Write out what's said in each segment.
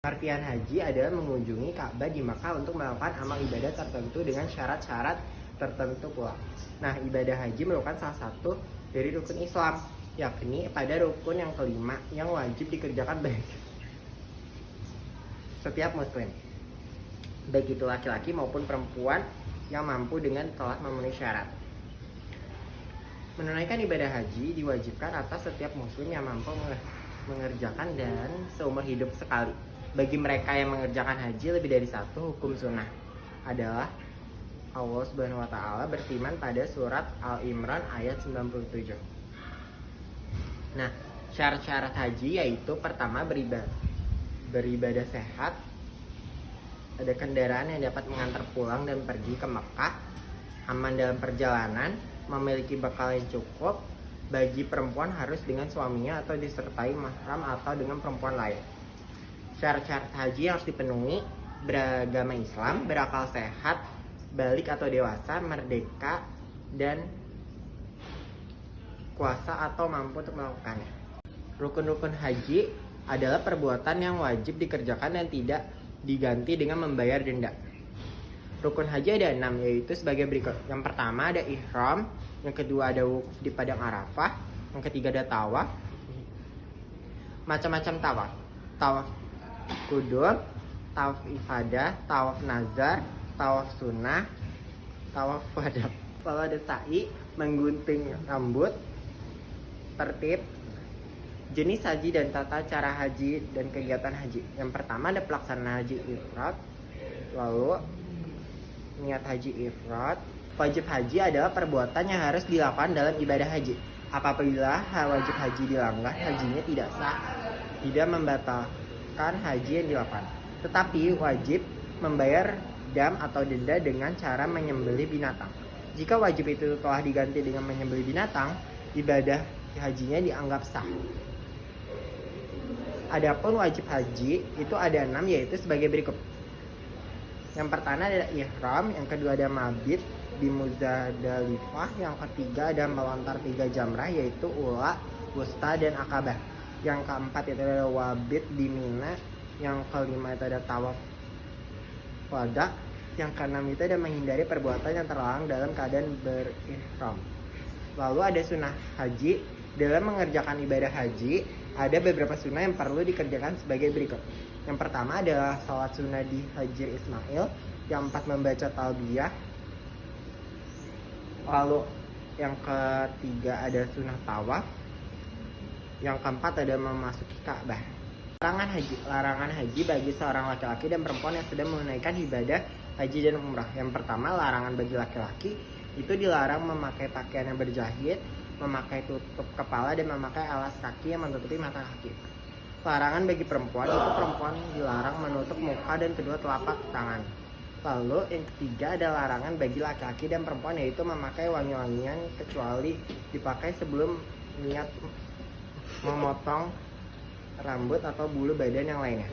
Pengertian haji adalah mengunjungi Ka'bah di Makkah untuk melakukan amal ibadah tertentu dengan syarat-syarat tertentu pula. Nah, ibadah haji merupakan salah satu dari rukun Islam, yakni pada rukun yang kelima yang wajib dikerjakan bagi setiap muslim, baik itu laki-laki maupun perempuan yang mampu dengan telah memenuhi syarat. Menunaikan ibadah haji diwajibkan atas setiap muslim yang mampu mengerjakan dan seumur hidup sekali. Bagi mereka yang mengerjakan haji lebih dari satu, hukum sunnah adalah Allah Subhanahu wa Ta'ala berfirman pada surat Al-Imran ayat 97. Nah, syarat-syarat haji yaitu pertama beribadah sehat, ada kendaraan yang dapat mengantar pulang dan pergi ke Mekah, aman dalam perjalanan, memiliki bekal yang cukup. Bagi perempuan harus dengan suaminya atau disertai mahram atau dengan perempuan lain. Syarat-syarat haji yang harus dipenuhi: beragama Islam, berakal sehat, balik atau dewasa, merdeka, dan kuasa atau mampu untuk melakukannya. Rukun-rukun haji adalah perbuatan yang wajib dikerjakan dan tidak diganti dengan membayar denda. Rukun haji ada 6, yaitu sebagai berikut. Yang pertama ada ihram, yang kedua ada wukuf di padang Arafah, yang ketiga ada tawaf. Macam-macam tawaf: tawaf kudum, tawaf ifadah, tawaf nazar, tawaf sunnah, tawaf wada. Lalu ada sa'i, menggunting rambut, tertib, jenis haji dan tata cara haji dan kegiatan haji. Yang pertama ada pelaksanaan haji ifrad, lalu niat haji ifrad. Wajib haji adalah perbuatan yang harus dilakukan dalam ibadah haji. Apabila wajib haji dilanggar, hajinya tidak sah, tidak membatalkan haji yang dilakukan, tetapi wajib membayar dam atau denda dengan cara menyembelih binatang. Jika wajib itu telah diganti dengan menyembelih binatang, ibadah hajinya dianggap sah. Adapun wajib haji itu ada 6, yaitu sebagai berikut. Yang pertama ada ihram, yang kedua ada mabit di Muzdalifah, yang ketiga ada melontar 3 jamrah yaitu ula, wusta, dan akabah. Yang keempat itu ada wabit di Mina, yang kelima itu ada tawaf wada, yang keenam itu ada menghindari perbuatan yang terlarang dalam keadaan berihram. Lalu ada sunnah haji. Dalam mengerjakan ibadah haji ada beberapa sunnah yang perlu dikerjakan sebagai berikut. Yang pertama adalah salat sunnah di Hajir Ismail, yang 4 membaca talbiyah. Lalu yang ketiga ada sunnah tawaf. Yang keempat ada memasuki Ka'bah. Larangan haji bagi seorang laki-laki dan perempuan yang sedang menunaikan ibadah haji dan umrah. Yang pertama, larangan bagi laki-laki itu dilarang memakai pakaian yang berjahit, memakai tutup kepala, dan memakai alas kaki yang menutupi mata kaki. Larangan bagi perempuan itu perempuan dilarang menutup muka dan kedua telapak tangan. Lalu yang ketiga ada larangan bagi laki-laki dan perempuan, yaitu memakai wangi-wangian kecuali dipakai sebelum niat memotong rambut atau bulu badan yang lainnya.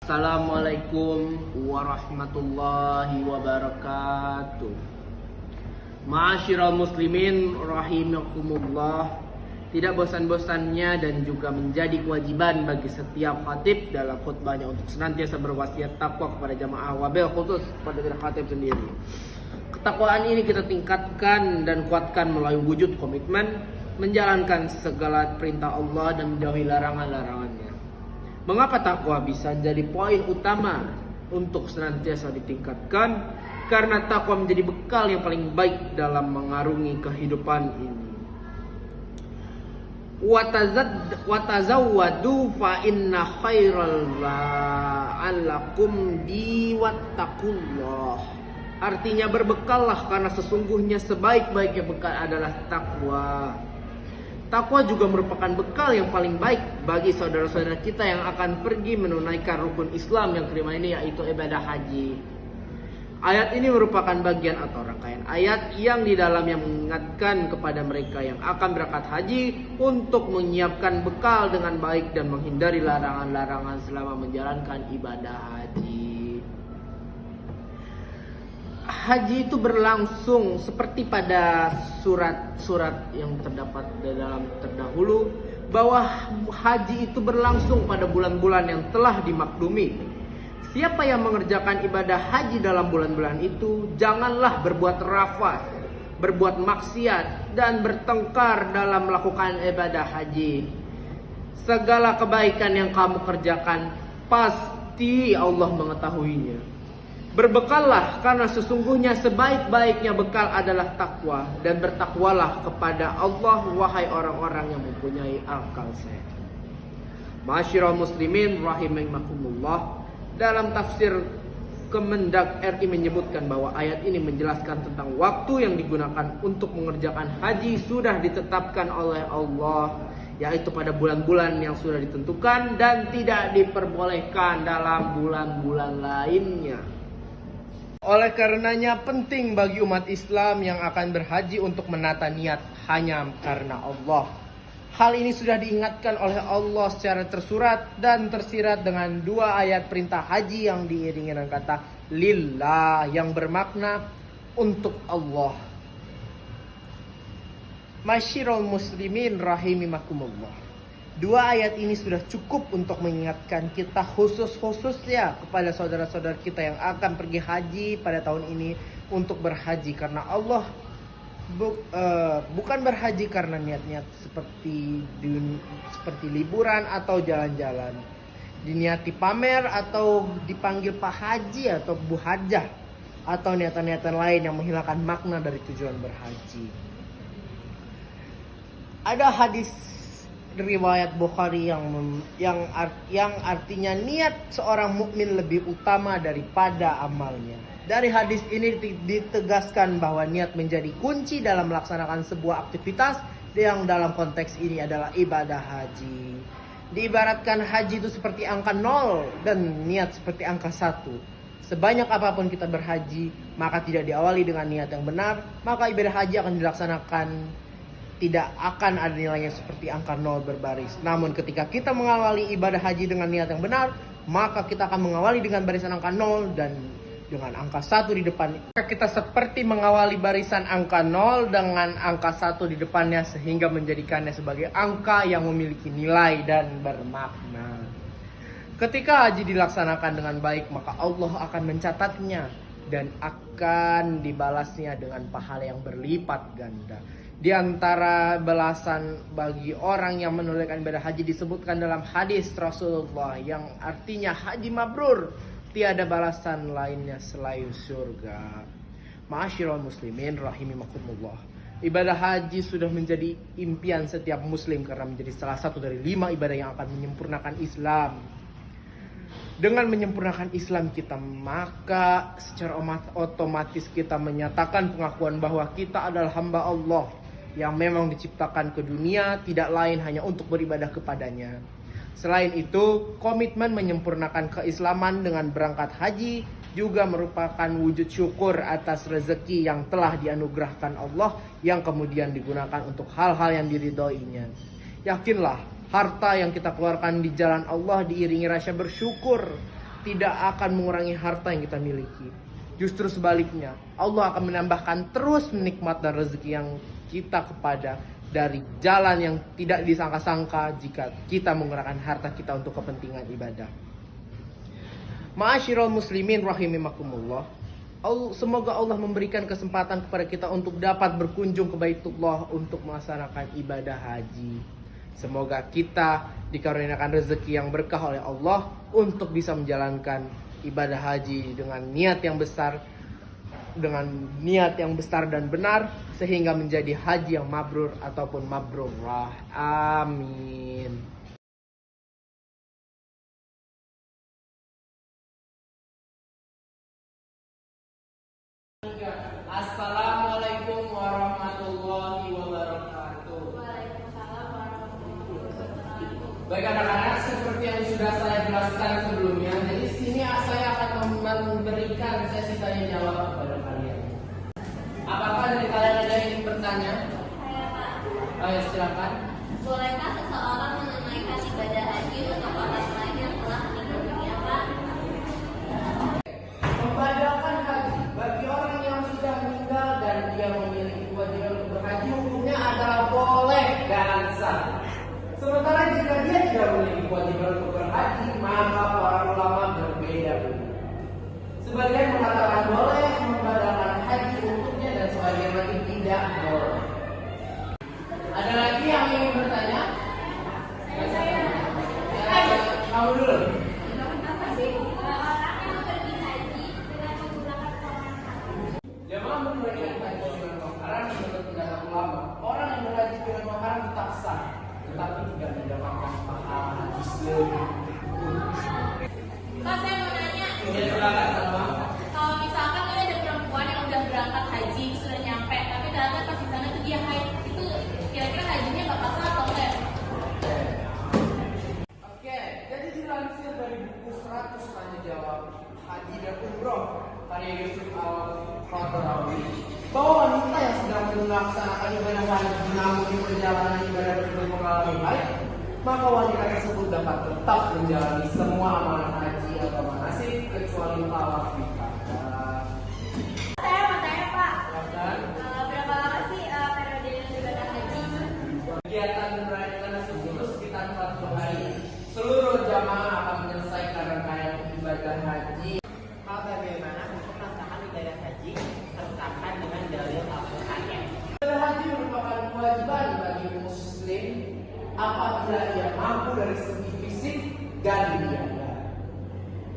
Assalamualaikum warahmatullahi wabarakatuh. Ma'asyiral muslimin rahimakumullah. Tidak bosan-bosannya dan juga menjadi kewajiban bagi setiap khatib dalam khutbahnya untuk senantiasa berwasiat takwa kepada jamaah, wabil khusus pada diri khatib sendiri. Ketakwaan ini kita tingkatkan dan kuatkan melalui wujud komitmen menjalankan segala perintah Allah dan menjauhi larangan-larangannya. Mengapa takwa bisa jadi poin utama untuk senantiasa ditingkatkan? Karena takwa menjadi bekal yang paling baik dalam mengarungi kehidupan ini. Watazawwadu fa inna khairal la'allakum diwattaqullah. Artinya berbekallah karena sesungguhnya sebaik-baiknya bekal adalah takwa. Takwa juga merupakan bekal yang paling baik bagi saudara-saudara kita yang akan pergi menunaikan rukun Islam yang kelima ini, yaitu ibadah haji. Ayat ini merupakan bagian atau rangkaian ayat yang di dalamnya mengingatkan kepada mereka yang akan berangkat haji untuk menyiapkan bekal dengan baik dan menghindari larangan-larangan selama menjalankan ibadah haji. haji itu berlangsung seperti pada surat-surat yang terdapat di dalam terdahulu, bahwa haji itu berlangsung pada bulan-bulan yang telah dimaklumi. Siapa yang mengerjakan ibadah haji dalam bulan-bulan itu, janganlah berbuat rafas, berbuat maksiat, dan bertengkar dalam melakukan ibadah haji. Segala kebaikan yang kamu kerjakan, pasti Allah mengetahuinya. Berbekallah, karena sesungguhnya sebaik-baiknya bekal adalah takwa, dan bertakwalah kepada Allah, wahai orang-orang yang mempunyai akal sehat. Ma'asyiral muslimin rahimakumullah, dalam tafsir Kemendak RI menyebutkan bahwa ayat ini menjelaskan tentang waktu yang digunakan untuk mengerjakan haji sudah ditetapkan oleh Allah, yaitu pada bulan-bulan yang sudah ditentukan dan tidak diperbolehkan dalam bulan-bulan lainnya. Oleh karenanya penting bagi umat Islam yang akan berhaji untuk menata niat hanya karena Allah. Hal ini sudah diingatkan oleh Allah secara tersurat dan tersirat dengan 2 ayat perintah haji yang diiringi dengan kata lillah, yang bermakna untuk Allah. Ma'asyiral muslimin rahimakumullah. 2 ayat ini sudah cukup untuk mengingatkan kita khusus-khususnya kepada saudara-saudara kita yang akan pergi haji pada tahun ini untuk berhaji karena Allah, bukan berhaji karena niat-niat seperti liburan atau jalan-jalan, diniati pamer atau dipanggil Pak Haji atau Bu Hajah, atau niatan-niatan lain yang menghilangkan makna dari tujuan berhaji. Ada hadis riwayat Bukhari yang artinya niat seorang mukmin lebih utama daripada amalnya. Dari hadis ini ditegaskan bahwa niat menjadi kunci dalam melaksanakan sebuah aktivitas yang dalam konteks ini adalah ibadah haji. Diibaratkan haji itu seperti angka 0 dan niat seperti angka 1. Sebanyak apapun kita berhaji, maka tidak diawali dengan niat yang benar, maka ibadah haji akan dilaksanakan tidak akan ada nilainya seperti angka 0 berbaris. Namun ketika kita mengawali ibadah haji dengan niat yang benar, maka kita akan mengawali dengan barisan angka 0 dan dengan angka 1 di depan. Kita seperti mengawali barisan angka 0 dengan angka 1 di depannya, sehingga menjadikannya sebagai angka yang memiliki nilai dan bermakna. Ketika haji dilaksanakan dengan baik, maka Allah akan mencatatnya dan akan dibalasnya dengan pahala yang berlipat ganda. Di antara balasan bagi orang yang menunaikan ibadah haji disebutkan dalam hadis Rasulullah yang artinya haji mabrur, tiada balasan lainnya selain surga. Ma'asyiral muslimin rahimakumullah. Ibadah haji sudah menjadi impian setiap muslim karena menjadi salah satu dari 5 ibadah yang akan menyempurnakan Islam. Dengan menyempurnakan Islam kita, maka secara otomatis kita menyatakan pengakuan bahwa kita adalah hamba Allah yang memang diciptakan ke dunia tidak lain hanya untuk beribadah kepadanya. Selain itu, komitmen menyempurnakan keislaman dengan berangkat haji juga merupakan wujud syukur atas rezeki yang telah dianugerahkan Allah yang kemudian digunakan untuk hal-hal yang diridhoinya. Yakinlah, harta yang kita keluarkan di jalan Allah diiringi rasa bersyukur tidak akan mengurangi harta yang kita miliki. Justru sebaliknya, Allah akan menambahkan terus nikmat dan rezeki yang kita kepada dari jalan yang tidak disangka-sangka jika kita menggunakan harta kita untuk kepentingan ibadah. Ma'asyiral muslimin rahimakumullah. Semoga Allah memberikan kesempatan kepada kita untuk dapat berkunjung ke Baitullah untuk melaksanakan ibadah haji. Semoga kita dikaruniakan rezeki yang berkah oleh Allah untuk bisa menjalankan ibadah haji dengan niat yang besar, dan benar, sehingga menjadi haji yang mabrur ataupun mabrurah. Amin. Assalamualaikum warahmatullahi wabarakatuh. Waalaikumsalam warahmatullahi wabarakatuh. Baik anak-anak, seperti yang sudah saya jelaskan sebelumnya, jadi sini saya akan memberikan sesi tanya jawab kepada kalian. Apakah dari kalian ada yang ingin bertanya? Saya Pak, Ayo silakan. bolehkah seseorang menunaikan ibadah haji untuk orang lain yang telah meninggal dunia, Pak? Membadakan haji bagi orang Sementara jika dia tidak memiliki kewajiban untuk berhaji, maka para ulama berbeda. Sebagian mengatakan boleh membatalkan haji untuknya dan sebagian lagi tidak boleh. Ada lagi yang ingin bertanya? Kamu dulu. Jemaah menunaikan haji dengan uang haram menurut pendapat ulama. Orang yang berhaji dengan uang haram tetap sah, tetapi tidak mendapatkan pahala haji lebih. Pak, saya mau nanya. Ya, silakan sama. Kalau misalkan ada perempuan yang udah berangkat haji, sudah nyampe, tapi ternyata pas di sana tuh dia haid, itu kira-kira hajinya bakal sah atau enggak? Oke, jadi dilansir dari buku 100 tanya jawab haji dan umroh karya Yusuf Al-Qadrawi bahwa wanita yang sedang melaksanakan ibadah haji namun di perjalanan ibadah tersebut mengalami haid, maka wanita tersebut dapat tetap menjalani semua amalan haji atau manasik kecuali tawaf ifadah. Saya mau tanya, Pak. Silakan. Berapa lama sih periode ibadah haji? Kegiatan berangkat suci itu sekitar 40 hari. Seluruh jamaah akan menyelesaikan rangkaian ibadah haji. Hal bagaimana untuk melaksanakan ibadah haji sertakan dengan dalil Al-Qur'annya. Ibadah haji merupakan kewajiban bagi muslim apabila ia mampu dari segi fisik dan biaya.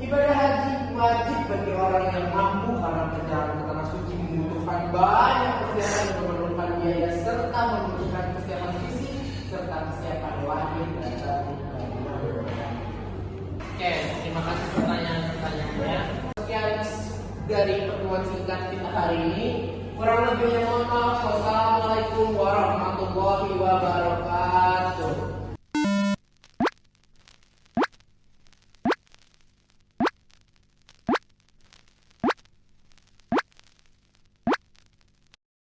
Ibadah haji wajib bagi orang yang mampu karena perjalanan ke tanah suci membutuhkan banyak persiapan dan memerlukan biaya serta membutuhkan kesiapan fisik serta kesiapan lahir dan batin. Oke, terima kasih pertanyaan-pertanyaannya. Sekian dari pertemuan singkat kita hari ini.